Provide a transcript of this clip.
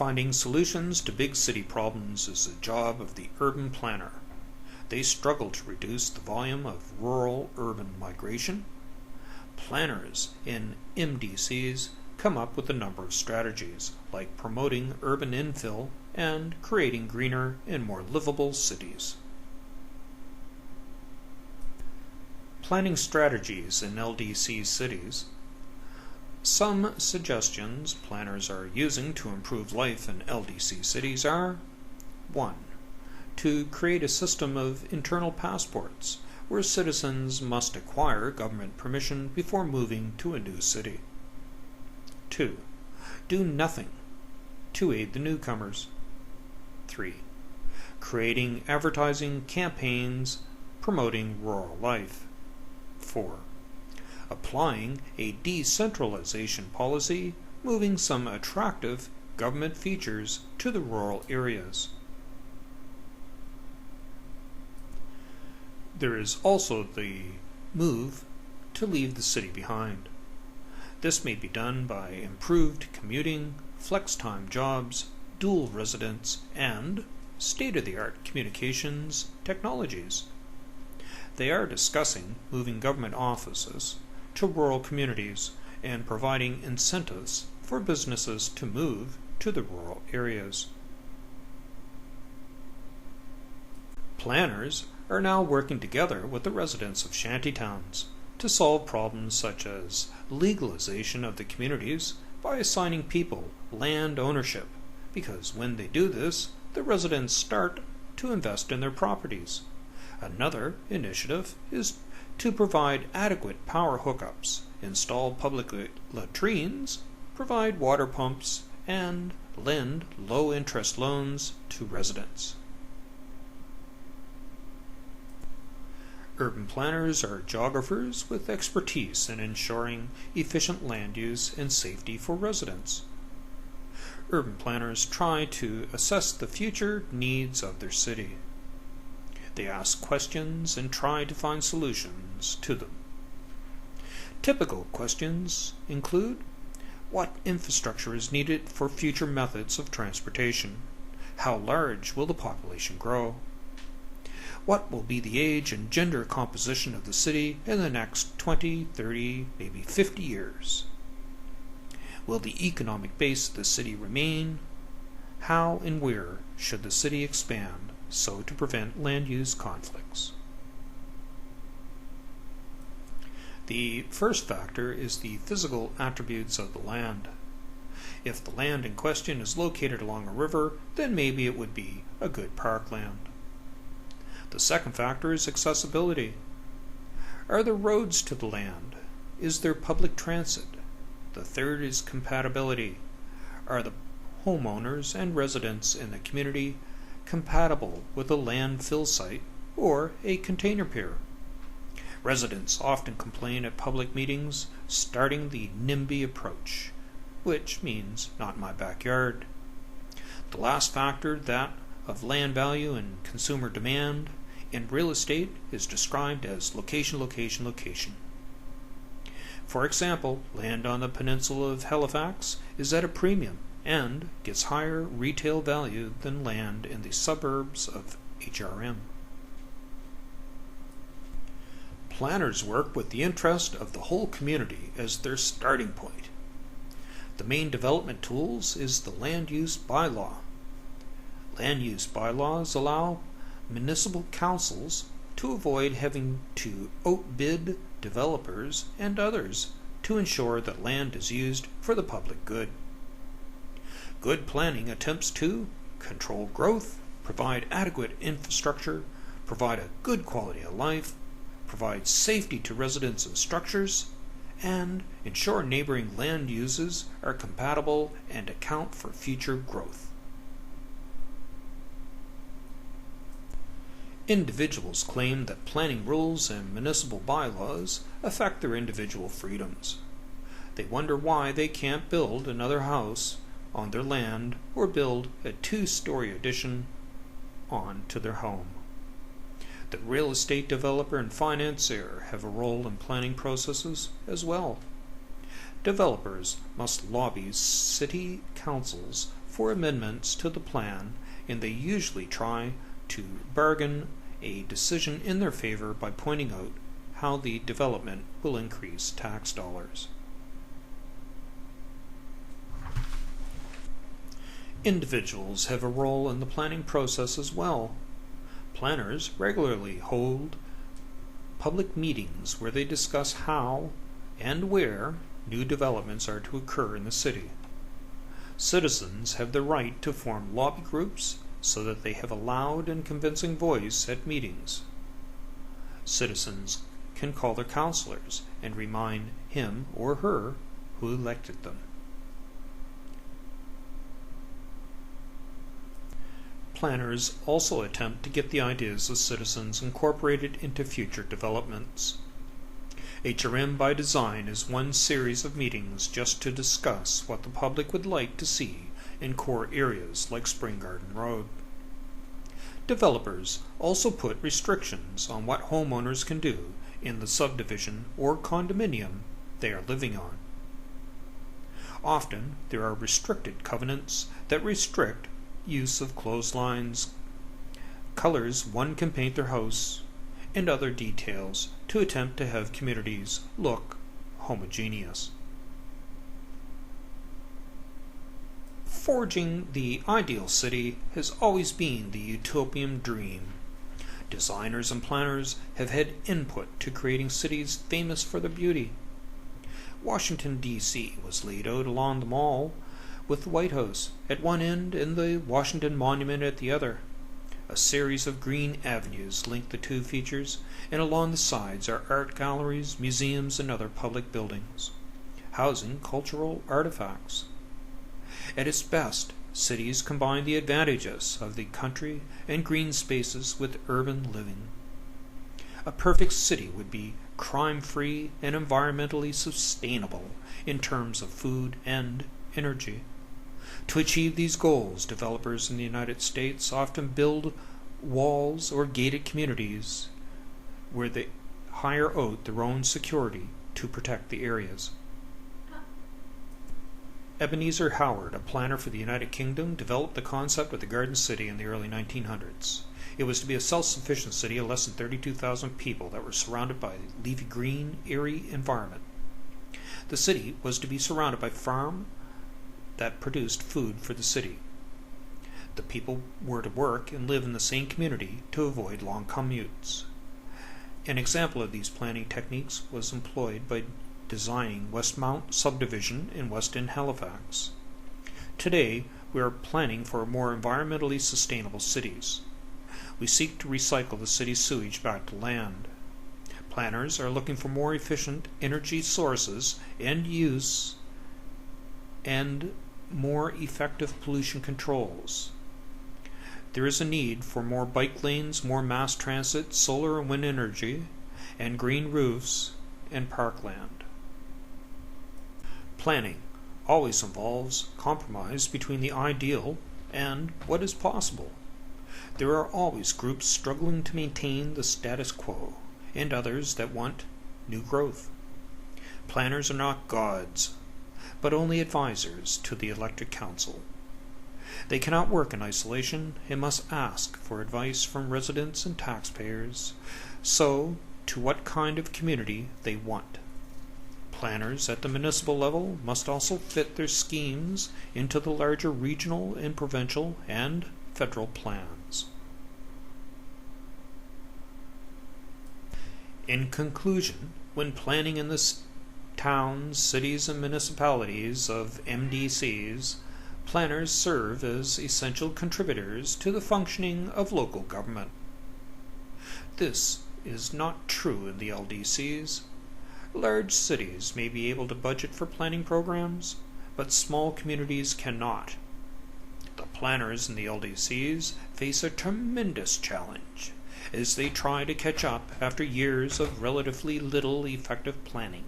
Finding solutions to big city problems is the job of the urban planner. They struggle to reduce the volume of rural-urban migration. Planners in MDCs come up with a number of strategies, like promoting urban infill and creating greener and more livable cities. Planning strategies in LDC cities. Some suggestions planners are using to improve life in LDC cities are: 1. To create a system of internal passports where citizens must acquire government permission before moving to a new city. 2. Do nothing to aid the newcomers. 3. Creating advertising campaigns promoting rural life. 4. Applying a decentralization policy, moving some attractive government features to the rural areas. There is also the move to leave the city behind. This may be done by improved commuting, flex-time jobs, dual residence, and state-of-the-art communications technologies. They are discussing moving government offices to rural communities and providing incentives for businesses to move to the rural areas. Planners are now working together with the residents of shantytowns to solve problems such as legalization of the communities by assigning people land ownership, because when they do this, the residents start to invest in their properties. Another initiative is to provide adequate power hookups, install public latrines, provide water pumps, and lend low-interest loans to residents. Urban planners are geographers with expertise in ensuring efficient land use and safety for residents. Urban planners try to assess the future needs of their city. They ask questions and try to find solutions to them. Typical questions include: what infrastructure is needed for future methods of transportation? How large will the population grow? What will be the age and gender composition of the city in the next 20, 30, maybe 50 years? Will the economic base of the city remain? How and where should the city expand so to prevent land use conflicts? The first factor is the physical attributes of the land. If the land in question is located along a river, then maybe it would be a good parkland. The second factor is accessibility. Are there roads to the land? Is there public transit? The third is compatibility. Are the homeowners and residents in the community compatible with a landfill site or a container pier? Residents often complain at public meetings, starting the NIMBY approach, which means not my backyard. The last factor, that of land value and consumer demand, in real estate is described as location, location, location. For example, land on the peninsula of Halifax is at a premium and gets higher retail value than land in the suburbs of HRM. Planners work with the interest of the whole community as their starting point. The main development tools is the land use bylaw. Land use bylaws allow municipal councils to avoid having to outbid developers and others to ensure that land is used for the public good. Good planning attempts to control growth, provide adequate infrastructure, provide a good quality of life, provide safety to residents and structures, and ensure neighboring land uses are compatible and account for future growth. Individuals claim that planning rules and municipal bylaws affect their individual freedoms. They wonder why they can't build another house on their land or build a two-story addition onto their home. The real estate developer and financier have a role in planning processes as well. Developers must lobby city councils for amendments to the plan, and they usually try to bargain a decision in their favor by pointing out how the development will increase tax dollars. Individuals have a role in the planning process as well. Planners regularly hold public meetings where they discuss how and where new developments are to occur in the city. Citizens have the right to form lobby groups so that they have a loud and convincing voice at meetings. Citizens can call their councilors and remind him or her who elected them. Planners also attempt to get the ideas of citizens incorporated into future developments. HRM by design is one series of meetings just to discuss what the public would like to see in core areas like Spring Garden Road. Developers also put restrictions on what homeowners can do in the subdivision or condominium they are living on. Often there are restricted covenants that restrict use of clotheslines, colors one can paint their house, and other details to attempt to have communities look homogeneous. Forging the ideal city has always been the utopian dream. Designers and planners have had input to creating cities famous for their beauty. Washington, D.C. was laid out along the Mall, with the White House at one end and the Washington Monument at the other. A series of green avenues link the two features, and along the sides are art galleries, museums, and other public buildings, housing cultural artifacts. At its best, cities combine the advantages of the country and green spaces with urban living. A perfect city would be crime-free and environmentally sustainable in terms of food and energy. To achieve these goals, developers in the United States often build walls or gated communities where they hire out their own security to protect the areas. Ebenezer Howard, a planner for the United Kingdom, developed the concept of the Garden City in the early 1900s. It was to be a self-sufficient city of less than 32,000 people that were surrounded by a leafy green, airy environment. The city was to be surrounded by farm that produced food for the city. The people were to work and live in the same community to avoid long commutes. An example of these planning techniques was employed by designing Westmount subdivision in West End, Halifax. Today, we are planning for more environmentally sustainable cities. We seek to recycle the city's sewage back to land. Planners are looking for more efficient energy sources and use and more effective pollution controls. There is a need for more bike lanes, more mass transit, solar and wind energy, and green roofs and parkland. Planning always involves compromise between the ideal and what is possible. There are always groups struggling to maintain the status quo, and others that want new growth. Planners are not gods, but only advisors to the elected council. They cannot work in isolation and must ask for advice from residents and taxpayers to what kind of community they want. Planners at the municipal level must also fit their schemes into the larger regional and provincial and federal plans. In conclusion, when planning in the towns, cities, and municipalities of MDCs, planners serve as essential contributors to the functioning of local government. This is not true in the LDCs. Large cities may be able to budget for planning programs, but small communities cannot. The planners in the LDCs face a tremendous challenge as they try to catch up after years of relatively little effective planning.